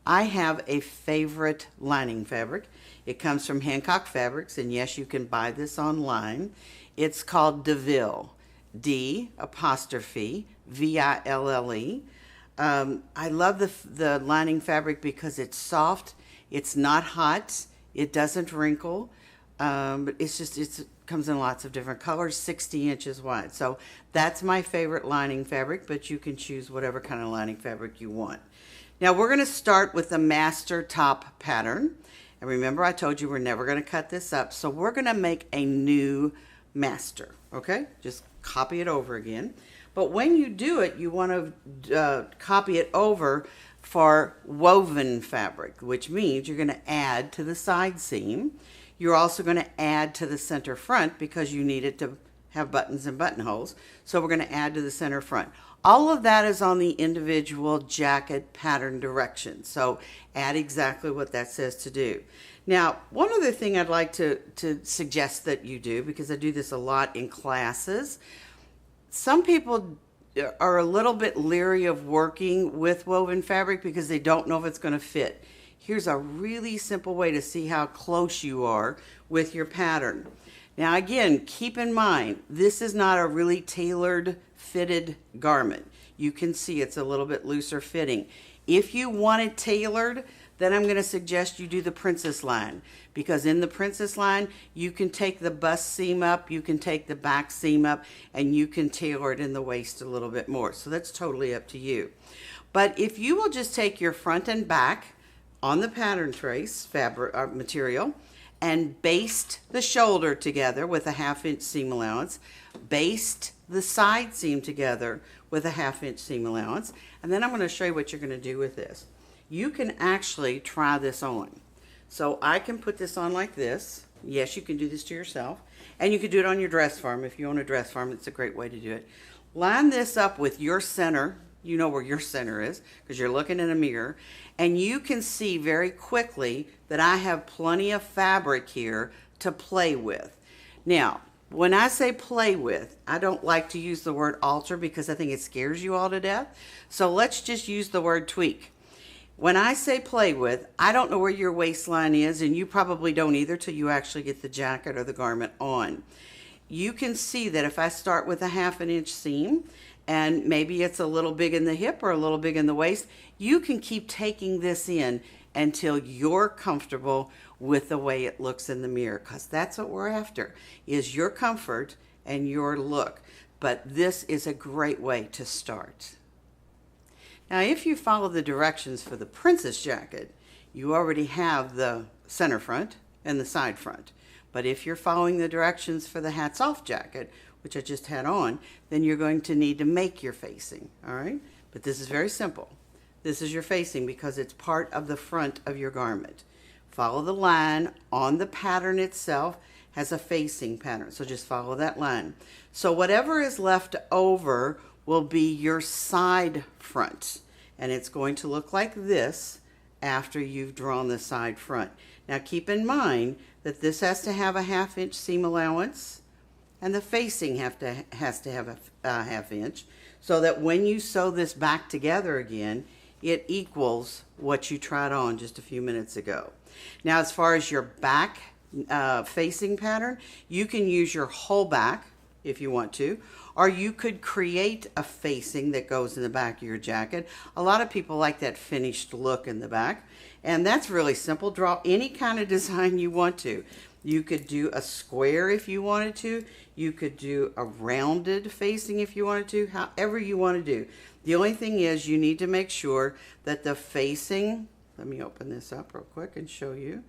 I have a favorite lining fabric. It comes from Hancock Fabrics, and yes, you can buy this online. It's called DeVille, D apostrophe Ville. I love the lining fabric because it's soft, it's not hot, it doesn't wrinkle. But it comes in lots of different colors, 60 inches wide. So that's my favorite lining fabric, but you can choose whatever kind of lining fabric you want. Now we're going to start with the master top pattern. And remember, I told you we're never going to cut this up. So we're going to make a new master, okay? Just copy it over again. But when you do it, you want to copy it over for woven fabric, which means you're going to add to the side seam. You're also going to add to the center front because you need it to have buttons and buttonholes. So we're going to add to the center front. All of that is on the individual jacket pattern directions. So add exactly what that says to do. Now, one other thing I'd like to suggest that you do, because I do this a lot in classes, some people are a little bit leery of working with woven fabric because they don't know if it's going to fit. Here's a really simple way to see how close you are with your pattern. Now again, keep in mind, this is not a really tailored fitted garment. You can see it's a little bit looser fitting. If you want it tailored, then I'm going to suggest you do the princess line, because in the princess line, you can take the bust seam up, you can take the back seam up, and you can tailor it in the waist a little bit more. So that's totally up to you. But if you will just take your front and back on the pattern trace fabric material and baste the shoulder together with a 1/2 inch seam allowance, baste the side seam together with a 1/2 inch seam allowance, and then I'm going to show you what you're going to do with this. You can actually try this on. So I can put this on like this. Yes, you can do this to yourself, and you can do it on your dress form. If you own a dress form, it's a great way to do it. Line this up with your center. You know where your center is because you're looking in a mirror, and you can see very quickly that I have plenty of fabric here to play with. Now, when I say play with, I don't like to use the word alter because I think it scares you all to death. So let's just use the word tweak. When I say play with, I don't know where your waistline is, and you probably don't either till you actually get the jacket or the garment on. You can see that if I start with a 1/2 inch seam, and maybe it's a little big in the hip or a little big in the waist, you can keep taking this in until you're comfortable with the way it looks in the mirror, because that's what we're after, is your comfort and your look. But this is a great way to start. Now, if you follow the directions for the princess jacket, you already have the center front and the side front. But if you're following the directions for the hats off jacket, which I just had on, then you're going to need to make your facing, all right? But this is very simple. This is your facing because it's part of the front of your garment. Follow the line on the pattern itself has a facing pattern, so just follow that line. So whatever is left over will be your side front, and it's going to look like this after you've drawn the side front. Now keep in mind that this has to have a 1/2 inch seam allowance, and the facing has to have a 1/2 inch, so that when you sew this back together again, it equals what you tried on just a few minutes ago. Now, as far as your back facing pattern, you can use your whole back if you want to, or you could create a facing that goes in the back of your jacket. A lot of people like that finished look in the back, and that's really simple. Draw any kind of design you want to. You could do a square if you wanted to. You could do a rounded facing if you wanted to, however you want to do. The only thing is you need to make sure that the facing, let me open this up real quick and show you.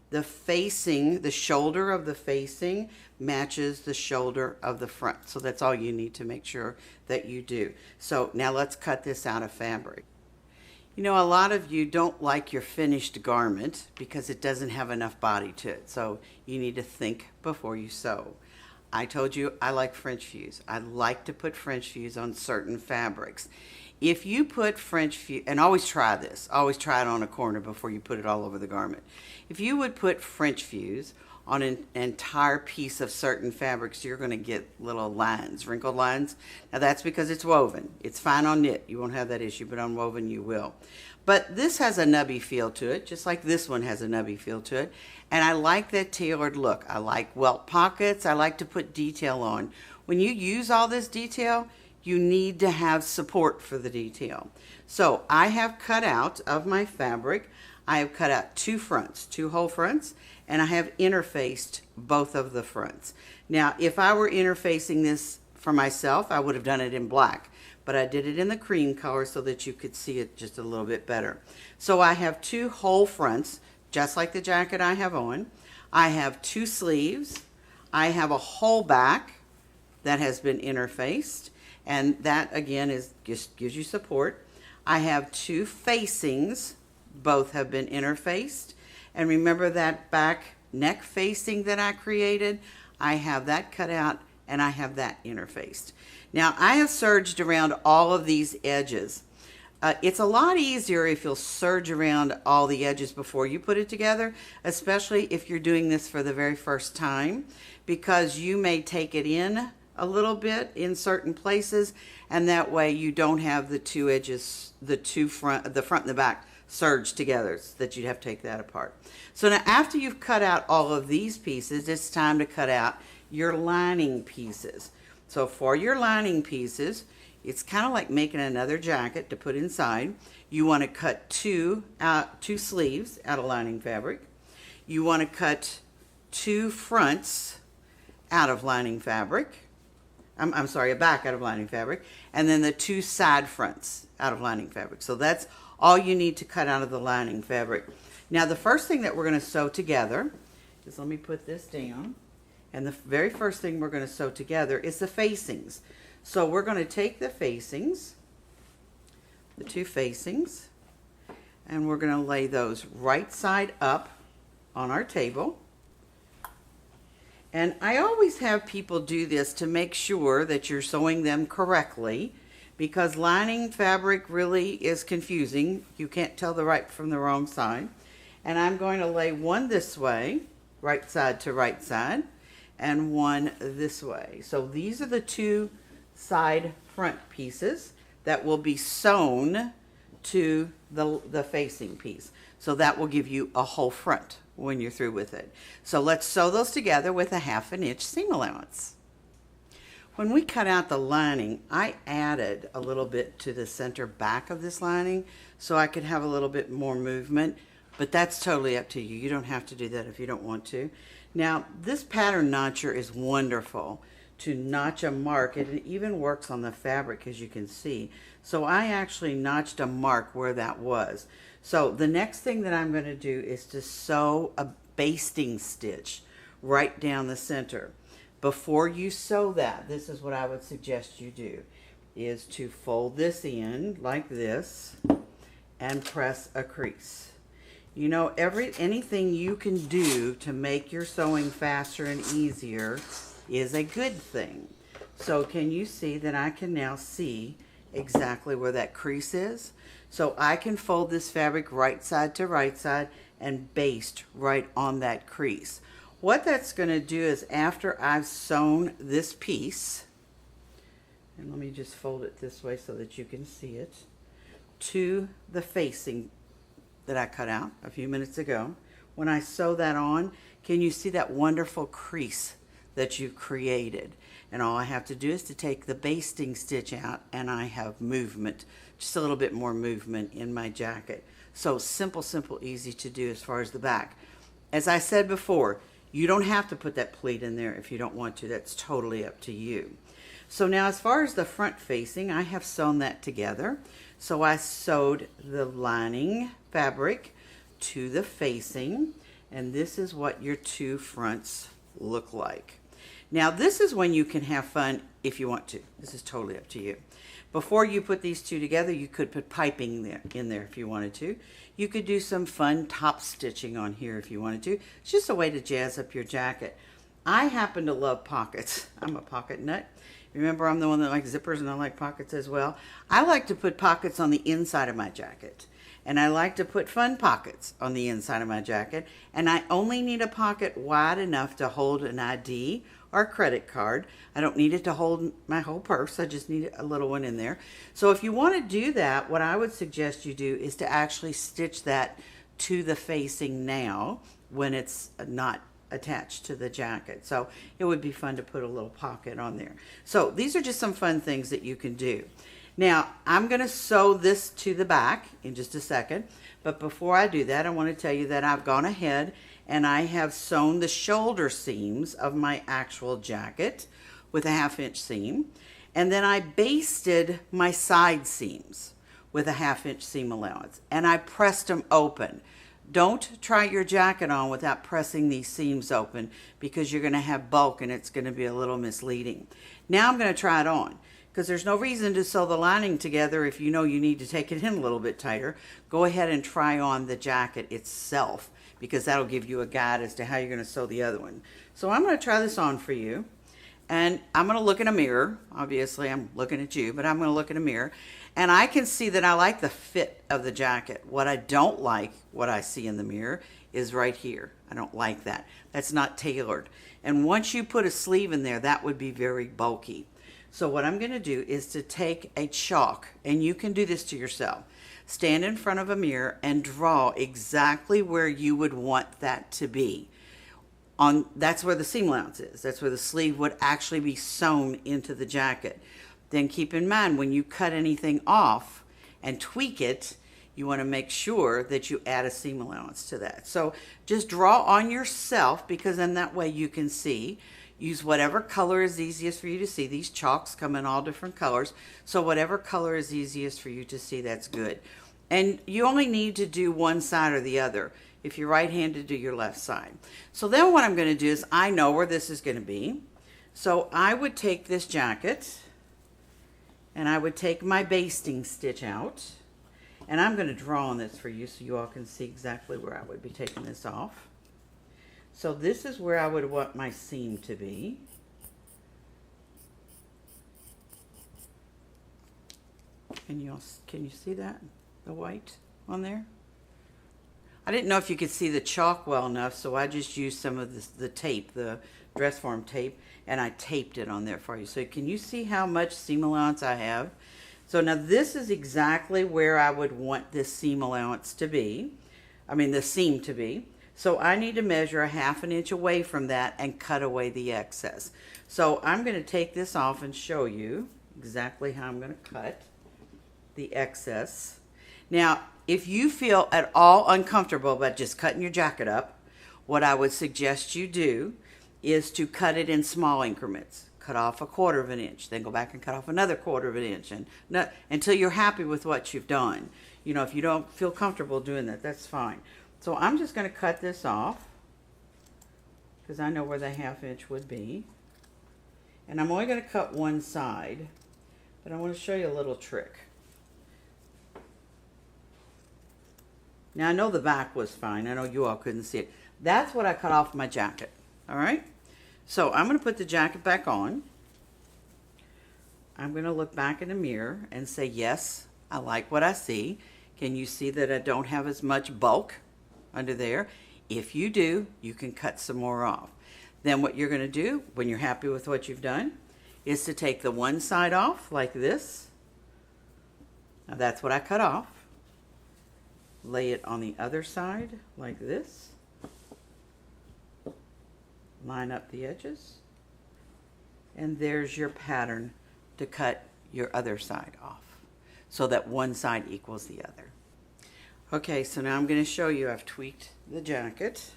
The facing, the shoulder of the facing matches the shoulder of the front. So that's all you need to make sure that you do. So now let's cut this out of fabric. You know, a lot of you don't like your finished garment because it doesn't have enough body to it. So you need to think before you sew. I told you I like French fuse. I like to put French fuse on certain fabrics. If you put French fuse, and always try this, always try it on a corner before you put it all over the garment. If you would put French fuse on an entire piece of certain fabrics, you're going to get little lines, wrinkled lines. Now that's because it's woven. It's fine on knit. You won't have that issue, but on woven you will. But this has a nubby feel to it, just like this one has a nubby feel to it. And I like that tailored look. I like welt pockets. I like to put detail on. When you use all this detail, you need to have support for the detail. So I have cut out of my fabric, I have cut out two fronts, two whole fronts, and I have interfaced both of the fronts. Now, if I were interfacing this for myself, I would have done it in black, but I did it in the cream color so that you could see it just a little bit better. So I have two whole fronts, just like the jacket I have on. I have two sleeves. I have a whole back that has been interfaced, and that again just gives you support. I have two facings, both have been interfaced. And remember that back neck facing that I created? I have that cut out and I have that interfaced. Now I have serged around all of these edges. It's a lot easier if you'll serge around all the edges before you put it together, especially if you're doing this for the very first time, because you may take it in a little bit in certain places, and that way you don't have the two edges, the front and the back serged together, so that you'd have to take that apart. So now after you've cut out all of these pieces, it's time to cut out your lining pieces. So for your lining pieces, it's kind of like making another jacket to put inside. You want to cut two sleeves out of lining fabric. You want to cut two fronts out of lining fabric. I'm sorry, a back out of lining fabric, and then the two side fronts out of lining fabric. So that's all you need to cut out of the lining fabric. Now the first thing that we're going to sew together is, let me put this down, and the very first thing we're going to sew together is the facings. So we're going to take the facings, the two facings, and we're going to lay those right side up on our table. And I always have people do this to make sure that you're sewing them correctly, because lining fabric really is confusing. You can't tell the right from the wrong side. And I'm going to lay one this way, right side to right side, and one this way. So these are the two side front pieces that will be sewn to the facing piece. So that will give you a whole front when you're through with it. So let's sew those together with a 1/2 inch seam allowance. When we cut out the lining, I added a little bit to the center back of this lining so I could have a little bit more movement, but that's totally up to you. You don't have to do that if you don't want to. Now, this pattern notcher is wonderful to notch a mark. It even works on the fabric, as you can see. So I actually notched a mark where that was. So the next thing that I'm going to do is to sew a basting stitch right down the center. Before you sew that, this is what I would suggest you do, is to fold this in like this and press a crease. You know, anything you can do to make your sewing faster and easier is a good thing. So can you see that I can now see exactly where that crease is? So I can fold this fabric right side to right side and baste right on that crease. What that's going to do is, after I've sewn this piece, and let me just fold it this way so that you can see it, to the facing that I cut out a few minutes ago, when I sew that on, can you see that wonderful crease that you've created? And all I have to do is to take the basting stitch out, and I have movement, just a little bit more movement in my jacket. So simple, simple, easy to do as far as the back. As I said before, you don't have to put that pleat in there if you don't want to. That's totally up to you. So now as far as the front facing, I have sewn that together. So I sewed the lining fabric to the facing, and this is what your two fronts look like. Now this is when you can have fun if you want to. This is totally up to you. Before you put these two together, you could put piping in there if you wanted to. You could do some fun top stitching on here if you wanted to. It's just a way to jazz up your jacket. I happen to love pockets. I'm a pocket nut. Remember, I'm the one that likes zippers, and I like pockets as well. I like to put pockets on the inside of my jacket. And I like to put fun pockets on the inside of my jacket. And I only need a pocket wide enough to hold an ID or a credit card. I don't need it to hold my whole purse. I just need a little one in there. So if you want to do that, what I would suggest you do is to actually stitch that to the facing now when it's not attached to the jacket. So it would be fun to put a little pocket on there. So these are just some fun things that you can do. Now, I'm going to sew this to the back in just a second, but before I do that, I want to tell you that I've gone ahead and I have sewn the shoulder seams of my actual jacket with a 1/2 inch seam, and then I basted my side seams with a 1/2 inch seam allowance, and I pressed them open. Don't try your jacket on without pressing these seams open because you're going to have bulk and it's going to be a little misleading. Now I'm going to try it on, because there's no reason to sew the lining together if you know you need to take it in a little bit tighter. Go ahead and try on the jacket itself, because that'll give you a guide as to how you're going to sew the other one. So I'm going to try this on for you, and I'm going to look in a mirror. Obviously I'm looking at you, but I'm going to look in a mirror, and I can see that I like the fit of the jacket. What I don't like, what I see in the mirror, is right here. I don't like that. That's not tailored. And once you put a sleeve in there, that would be very bulky. So what I'm going to do is to take a chalk, and you can do this to yourself. Stand in front of a mirror and draw exactly where you would want that to be. That's where the seam allowance is. That's where the sleeve would actually be sewn into the jacket. Then keep in mind, when you cut anything off and tweak it, you want to make sure that you add a seam allowance to that. So just draw on yourself, because then that way you can see. Use whatever color is easiest for you to see. These chalks come in all different colors. So whatever color is easiest for you to see, that's good. And you only need to do one side or the other. If you're right-handed, do your left side. So then what I'm going to do is, I know where this is going to be. So I would take this jacket, and I would take my basting stitch out. And I'm going to draw on this for you so you all can see exactly where I would be taking this off. So this is where I would want my seam to be. Can you see that? The white on there? I didn't know if you could see the chalk well enough, so I just used some of the tape, the dress form tape, and I taped it on there for you. So can you see how much seam allowance I have? So now this is exactly where I would want this seam allowance to be. The seam to be. So I need to measure a 1/2 inch away from that and cut away the excess. So I'm going to take this off and show you exactly how I'm going to cut the excess. Now, if you feel at all uncomfortable about just cutting your jacket up, what I would suggest you do is to cut it in small increments. Cut off a 1/4 inch, then go back and cut off another 1/4 inch, and until you're happy with what you've done. If you don't feel comfortable doing that, that's fine. So I'm just going to cut this off, because I know where the 1/2 inch would be. And I'm only going to cut one side, but I want to show you a little trick. Now I know the back was fine. I know you all couldn't see it. That's what I cut off my jacket. All right? So I'm going to put the jacket back on. I'm going to look back in the mirror and say, yes, I like what I see. Can you see that I don't have as much bulk under there? If you do, you can cut some more off. Then what you're going to do, when you're happy with what you've done, is to take the one side off like this. Now that's what I cut off. Lay it on the other side like this. Line up the edges. And there's your pattern to cut your other side off, so that one side equals the other. Okay, so now I'm going to show you, I've tweaked the jacket,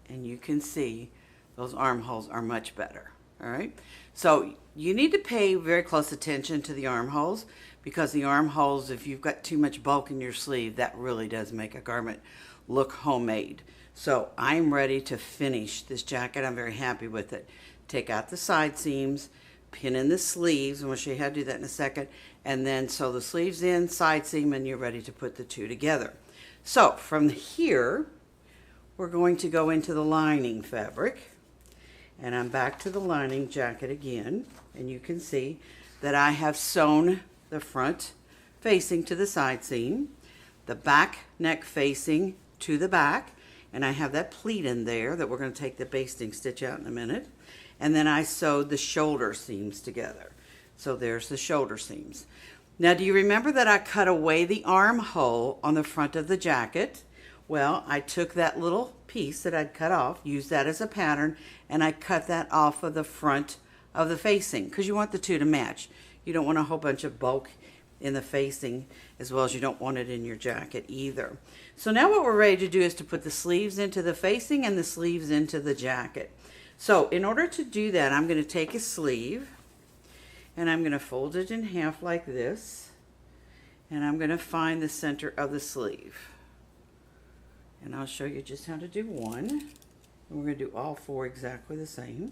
and you can see those armholes are much better. All right, so you need to pay very close attention to the armholes, because the armholes, if you've got too much bulk in your sleeve, that really does make a garment look homemade. So I'm ready to finish this jacket. I'm very happy with it. Take out the side seams, pin in the sleeves, and we'll show you how to do that in a second, and then sew the sleeves in, side seam, and you're ready to put the two together. So from here, we're going to go into the lining fabric, and I'm back to the lining jacket again, and you can see that I have sewn the front facing to the side seam, the back neck facing to the back, and I have that pleat in there that we're going to take the basting stitch out in a minute. And then I sewed the shoulder seams together. So there's the shoulder seams. Now, do you remember that I cut away the armhole on the front of the jacket? Well, I took that little piece that I'd cut off, used that as a pattern, and I cut that off of the front of the facing because you want the two to match. You don't want a whole bunch of bulk in the facing as well as you don't want it in your jacket either. So now what we're ready to do is to put the sleeves into the facing and the sleeves into the jacket. So in order to do that, I'm going to take a sleeve and I'm going to fold it in half like this, and I'm going to find the center of the sleeve. And I'll show you just how to do one. And we're going to do all four exactly the same.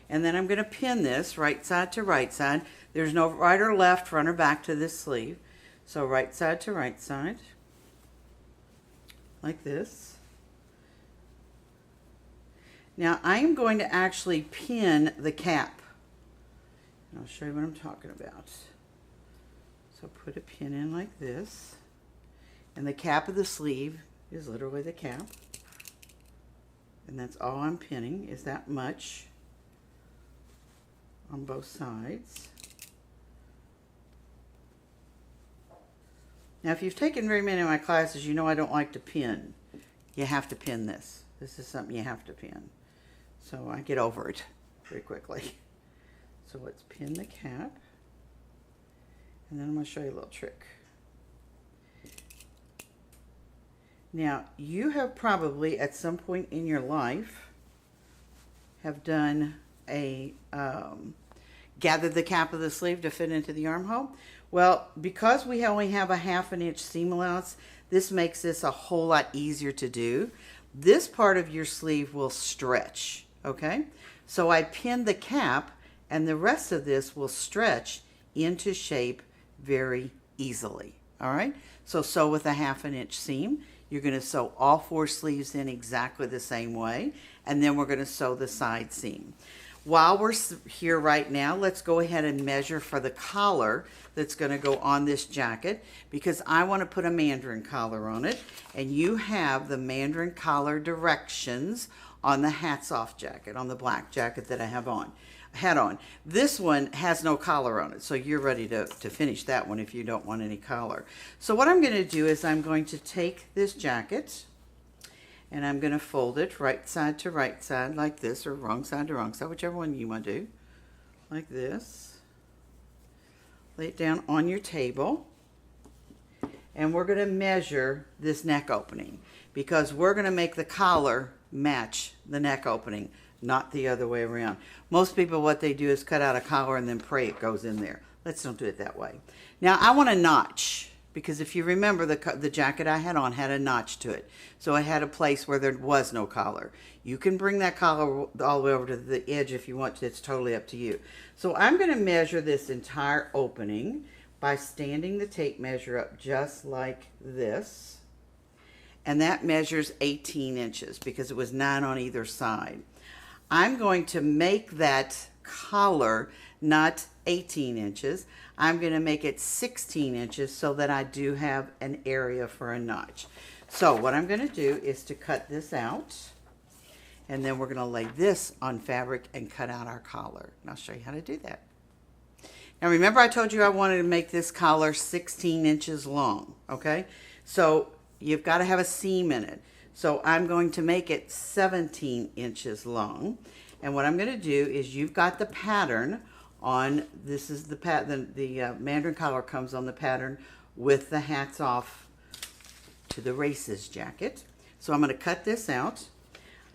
And then I'm going to pin this right side to right side. There's no right or left, front or back to this sleeve. So right side to right side, like this. Now I am going to actually pin the cap. And I'll show you what I'm talking about. So put a pin in like this. And the cap of the sleeve is literally the cap. And that's all I'm pinning, is that much on both sides. Now, if you've taken very many of my classes, you know I don't like to pin. You have to pin this. This is something you have to pin. So I get over it very quickly. So let's pin the cap. And then I'm going to show you a little trick. Now, you have probably at some point in your life have done a gathered the cap of the sleeve to fit into the armhole. Well, because we only have a 1/2 inch seam allowance, this makes this a whole lot easier to do. This part of your sleeve will stretch, okay? So I pinned the cap, and the rest of this will stretch into shape very easily, all right? So sew with a 1/2 inch seam. You're going to sew all 4 sleeves in exactly the same way, and then we're going to sew the side seam. While we're here right now, let's go ahead and measure for the collar that's going to go on this jacket, because I want to put a mandarin collar on it, and you have the mandarin collar directions on the hats off jacket, on the black jacket that I have on. Had on. This one has no collar on it, so you're ready to finish that one if you don't want any collar. So what I'm going to do is I'm going to take this jacket and I'm going to fold it right side to right side like this, or wrong side to wrong side, whichever one you want to do, like this. Lay it down on your table, and we're going to measure this neck opening because we're going to make the collar match the neck opening, not the other way around. Most people, what they do is cut out a collar and then pray it goes in there. Let's don't do it that way. Now I want a notch, because if you remember, the jacket I had on had a notch to it. So I had a place where there was no collar. You can bring that collar all the way over to the edge if you want to. It's totally up to you. So I'm going to measure this entire opening by standing the tape measure up just like this. And that measures 18 inches because it was 9 on either side. I'm going to make that collar not 18 inches. I'm going to make it 16 inches so that I do have an area for a notch. So what I'm going to do is to cut this out, and then we're going to lay this on fabric and cut out our collar. And I'll show you how to do that. Now remember, I told you I wanted to make this collar 16 inches long, okay? So you've got to have a seam in it. So I'm going to make it 17 inches long. And what I'm going to do is, you've got the pattern on, this is the pattern, the mandarin collar comes on the pattern with the hats off to the races jacket. So I'm going to cut this out.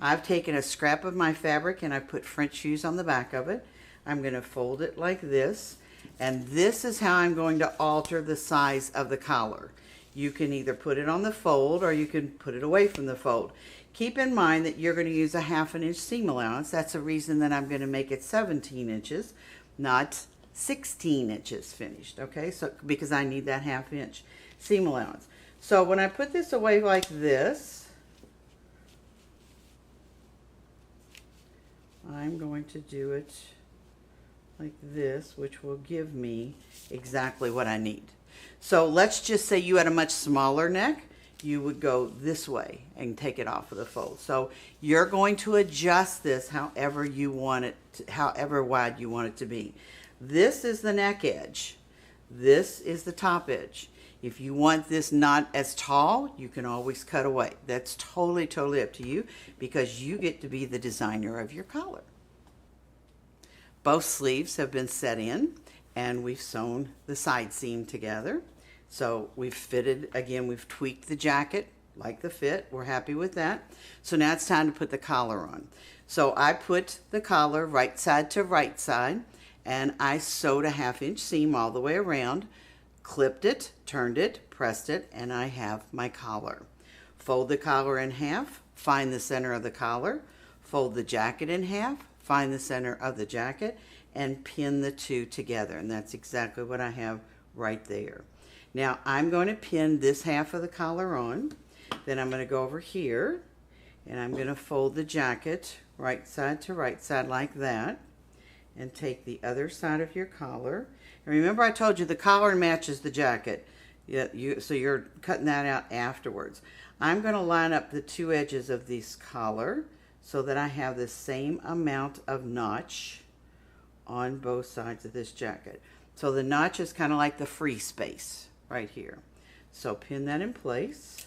I've taken a scrap of my fabric and I put French shoes on the back of it. I'm going to fold it like this. And this is how I'm going to alter the size of the collar. You can either put it on the fold or you can put it away from the fold. Keep in mind that you're going to use a 1/2 inch seam allowance. That's the reason that I'm going to make it 17 inches, not 16 inches finished, okay? So because I need that 1/2 inch seam allowance. So when I put this away like this, I'm going to do it like this, which will give me exactly what I need. So let's just say you had a much smaller neck, you would go this way and take it off of the fold. So you're going to adjust this however you want it, however wide you want it to be. This is the neck edge. This is the top edge. If you want this not as tall, you can always cut away. That's totally, totally up to you because you get to be the designer of your collar. Both sleeves have been set in and we've sewn the side seam together. So we've fitted, again, we've tweaked the jacket, like the fit. We're happy with that. So now it's time to put the collar on. So I put the collar right side to right side, and I sewed a 1/2 inch seam all the way around, clipped it, turned it, pressed it, and I have my collar. Fold the collar in half, find the center of the collar, fold the jacket in half, find the center of the jacket, and pin the two together. And that's exactly what I have right there. Now I'm going to pin this half of the collar on, then I'm going to go over here and I'm going to fold the jacket right side to right side like that and take the other side of your collar. And remember I told you the collar matches the jacket, so you're cutting that out afterwards. I'm going to line up the two edges of this collar so that I have the same amount of notch on both sides of this jacket. So the notch is kind of like the free space right here. So pin that in place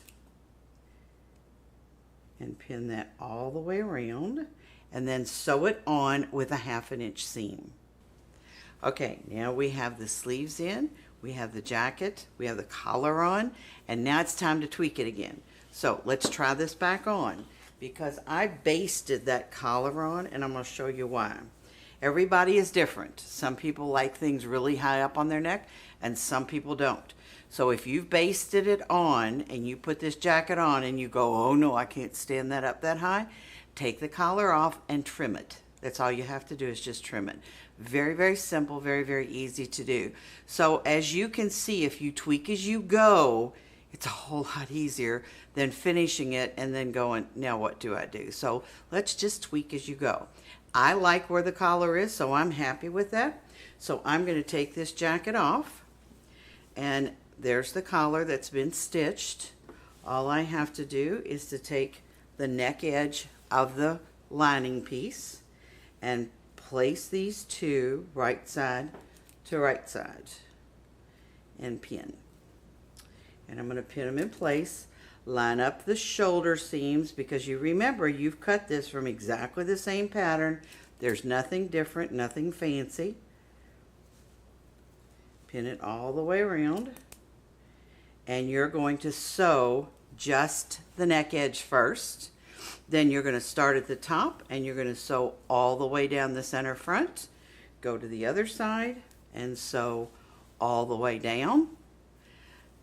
and pin that all the way around and then sew it on with a 1/2 inch seam. Okay, now we have the sleeves in, we have the jacket, we have the collar on, and now it's time to tweak it again. So let's try this back on because I basted that collar on and I'm going to show you why. Everybody is different. Some people like things really high up on their neck and some people don't. So if you've basted it on and you put this jacket on and you go, oh no, I can't stand that up that high, take the collar off and trim it. That's all you have to do is just trim it. Very, very simple, very, very easy to do. So as you can see, if you tweak as you go, it's a whole lot easier than finishing it and then going, now what do I do? So let's just tweak as you go. I like where the collar is, so I'm happy with that. So I'm going to take this jacket off, and there's the collar that's been stitched. All I have to do is to take the neck edge of the lining piece and place these two right side to right side and pin. And I'm going to pin them in place. Line up the shoulder seams because you remember you've cut this from exactly the same pattern. There's nothing different, nothing fancy. Pin it all the way around. And you're going to sew just the neck edge first. Then you're going to start at the top and you're going to sew all the way down the center front. Go to the other side and sew all the way down.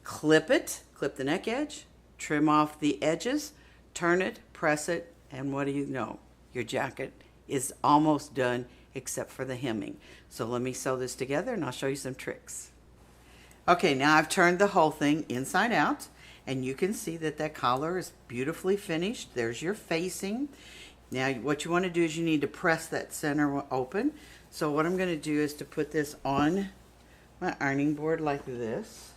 Clip it, clip the neck edge, trim off the edges, turn it, press it, and what do you know? Your jacket is almost done except for the hemming. So let me sew this together and I'll show you some tricks. Okay, now I've turned the whole thing inside out and you can see that that collar is beautifully finished. There's your facing. Now what you want to do is you need to press that center open. So what I'm going to do is to put this on my ironing board like this.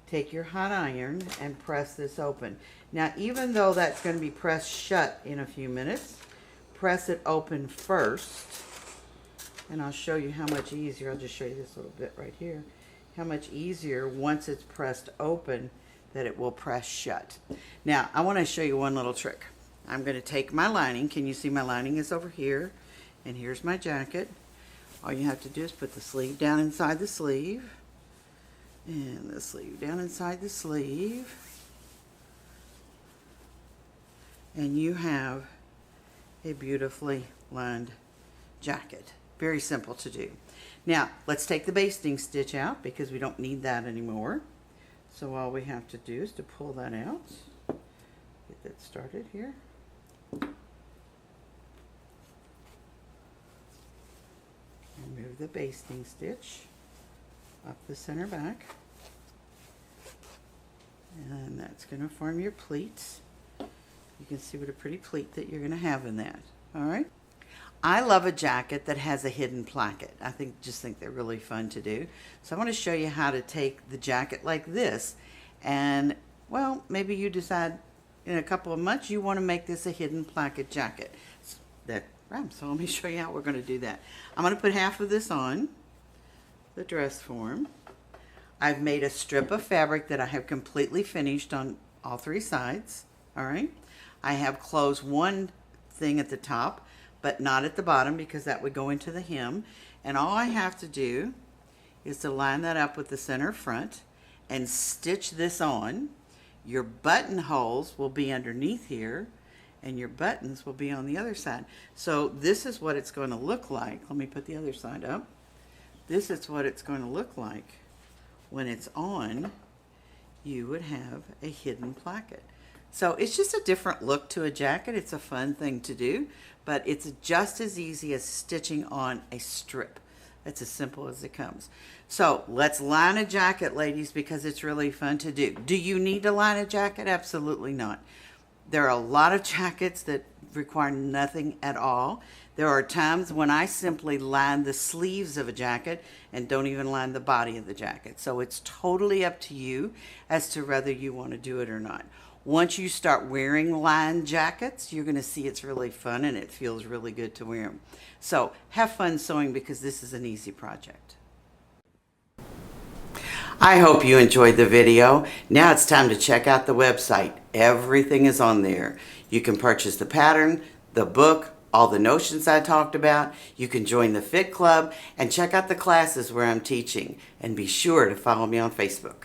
Take your hot iron and press this open. Now even though that's going to be pressed shut in a few minutes, press it open first. And I'll show you how much easier. I'll just show you this little bit right here. How much easier once it's pressed open that it will press shut. Now I want to show you one little trick. I'm going to take my lining. Can you see my lining is over here? And here's my jacket. All you have to do is put the sleeve down inside the sleeve. And the sleeve down inside the sleeve. And you have a beautifully lined jacket. Very simple to do. Now, let's take the basting stitch out because we don't need that anymore. So all we have to do is to pull that out. Get that started here. Remove the basting stitch up the center back. And that's going to form your pleats. You can see what a pretty pleat that you're going to have in that. All right. I love a jacket that has a hidden placket. Just think they're really fun to do. So I want to show you how to take the jacket like this, and well, maybe you decide in a couple of months you want to make this a hidden placket jacket. So let me show you how we're going to do that. I'm going to put half of this on the dress form. I've made a strip of fabric that I have completely finished on all three sides. All right. I have closed one thing at the top, but not at the bottom because that would go into the hem. And all I have to do is to line that up with the center front and stitch this on. Your buttonholes will be underneath here, and your buttons will be on the other side. So this is what it's going to look like. Let me put the other side up. This is what it's going to look like when it's on. You would have a hidden placket. So it's just a different look to a jacket. It's a fun thing to do, but it's just as easy as stitching on a strip. It's as simple as it comes. So let's line a jacket, ladies, because it's really fun to do. Do you need to line a jacket? Absolutely not. There are a lot of jackets that require nothing at all. There are times when I simply line the sleeves of a jacket and don't even line the body of the jacket. So it's totally up to you as to whether you want to do it or not. Once you start wearing lined jackets, you're going to see it's really fun and it feels really good to wear them. So have fun sewing because this is an easy project. I hope you enjoyed the video. Now it's time to check out the website. Everything is on there. You can purchase the pattern, the book, all the notions I talked about. You can join the Fit Club and check out the classes where I'm teaching. And be sure to follow me on Facebook.